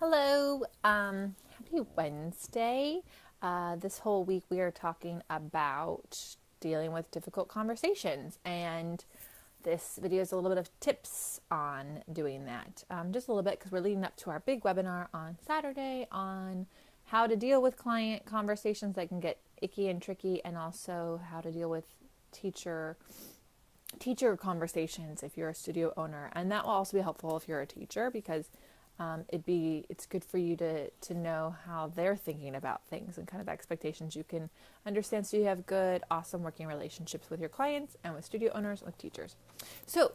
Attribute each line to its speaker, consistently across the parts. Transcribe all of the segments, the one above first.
Speaker 1: Hello, happy Wednesday. This whole week we are talking about dealing with difficult conversations, and this video is a little bit of tips on doing that. Just a little bit because we're leading up to our big webinar on Saturday on how to deal with client conversations that can get icky and tricky, and also how to deal with teacher conversations if you're a studio owner. And that will also be helpful if you're a teacher, because it's good for you to know how they're thinking about things and kind of expectations you can understand, so you have good, awesome working relationships with your clients and with studio owners and with teachers. So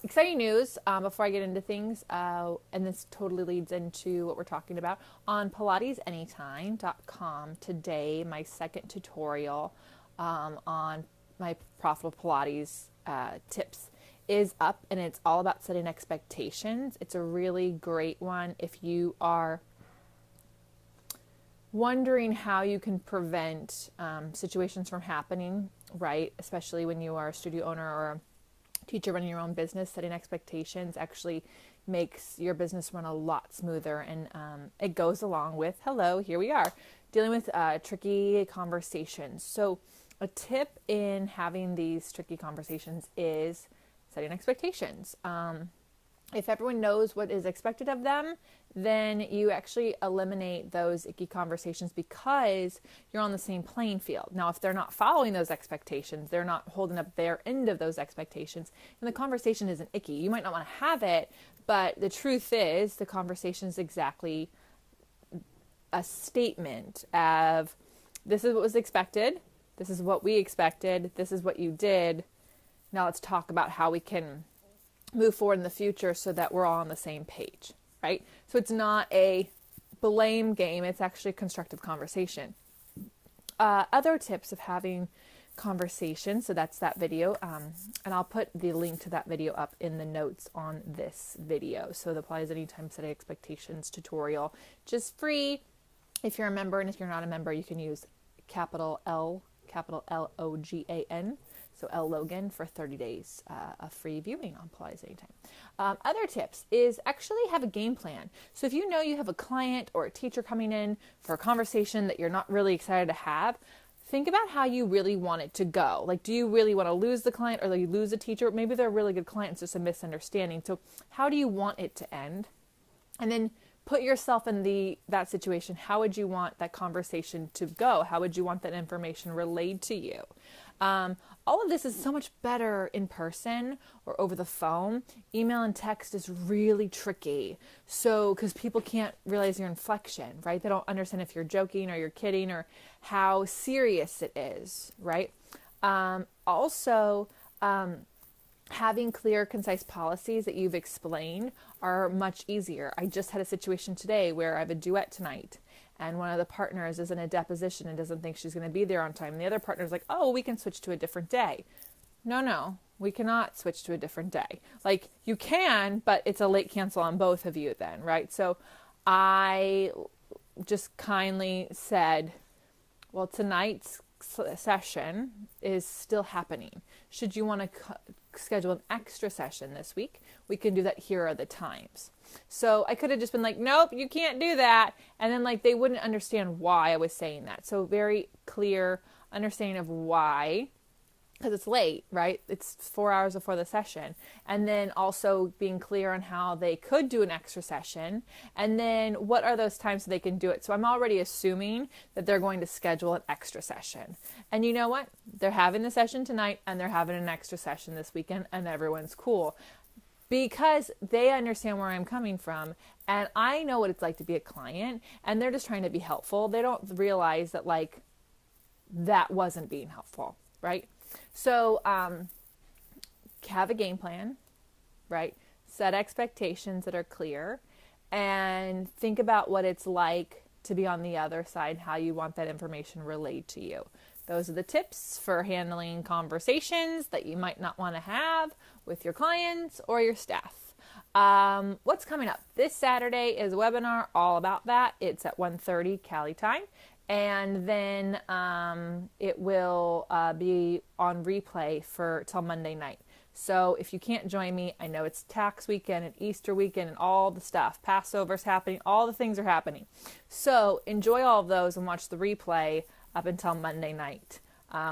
Speaker 1: exciting news before I get into things, and this totally leads into what we're talking about on PilatesAnytime.com today. My second tutorial on my profitable Pilates tips is up, and it's all about setting expectations. It's a really great one if you are wondering how you can prevent situations from happening, right? Especially when you are a studio owner or a teacher running your own business. Setting expectations actually makes your business run a lot smoother, and it goes along with, here we are, dealing with tricky conversations. So a tip in having these tricky conversations is setting expectations. If everyone knows what is expected of them, then you actually eliminate those icky conversations because you're on the same playing field. Now, if they're not following those expectations, they're not holding up their end of those expectations, and the conversation isn't icky. You might not want to have it, but the truth is the conversation is exactly a statement of, this is what was expected, this is what we expected, this is what you did. Now let's talk about how we can move forward in the future so that we're all on the same page, right? So it's not a blame game. It's actually a constructive conversation. Other tips of having conversations, so that's that video. And I'll put the link to that video up in the notes on this video. So the Pilates Anytime Setting Expectations tutorial, just free if you're a member. And if you're not a member, you can use capital L-O-G-A-N. So L Logan for 30 days of free viewing on Pilates Anytime. Other tips is actually have a game plan. So if you know you have a client or a teacher coming in for a conversation that you're not really excited to have, think about how you really want it to go. Like, do you really want to lose the client, or do you lose a teacher? Maybe they're a really good client, it's just a misunderstanding. So how do you want it to end? And then put yourself in that situation. How would you want that conversation to go? How would you want that information relayed to you? All of this is so much better in person or over the phone. Email and text is really tricky. So, because people can't realize your inflection, right? They don't understand if you're joking or you're kidding or how serious it is, right? Having clear, concise policies that you've explained are much easier. I just had a situation today where I have a duet tonight, and one of the partners is in a deposition and doesn't think she's going to be there on time. And the other partner's like, oh, we can switch to a different day. No, we cannot switch to a different day. Like, you can, but it's a late cancel on both of you then, right? So I just kindly said, well, tonight's session is still happening. Should you want to schedule an extra session this week, we can do that. Here are the times. So I could have just been like, nope, you can't do that. And then they wouldn't understand why I was saying that. So very clear understanding of why, because it's late, right? It's 4 hours before the session. And then also being clear on how they could do an extra session. And then what are those times so they can do it? So I'm already assuming that they're going to schedule an extra session. And you know what? They're having the session tonight and they're having an extra session this weekend, and everyone's cool. Because they understand where I'm coming from, and I know what it's like to be a client, and they're just trying to be helpful. They don't realize that that wasn't being helpful, right? So have a game plan, right? Set expectations that are clear, and think about what it's like to be on the other side, how you want that information relayed to you. Those are the tips for handling conversations that you might not want to have with your clients or your staff. What's coming up? This Saturday is a webinar all about that. It's at 1:30 Cali time. And then it will be on replay till Monday night. So if you can't join me, I know it's tax weekend and Easter weekend and all the stuff. Passover's happening. All the things are happening. So enjoy all of those and watch the replay up until Monday night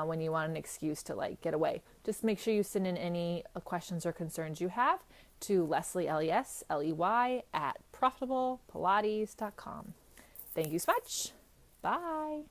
Speaker 1: when you want an excuse to like get away. Just make sure you send in any questions or concerns you have to Leslie, Lesley, at profitablepilates.com. Thank you so much. Bye.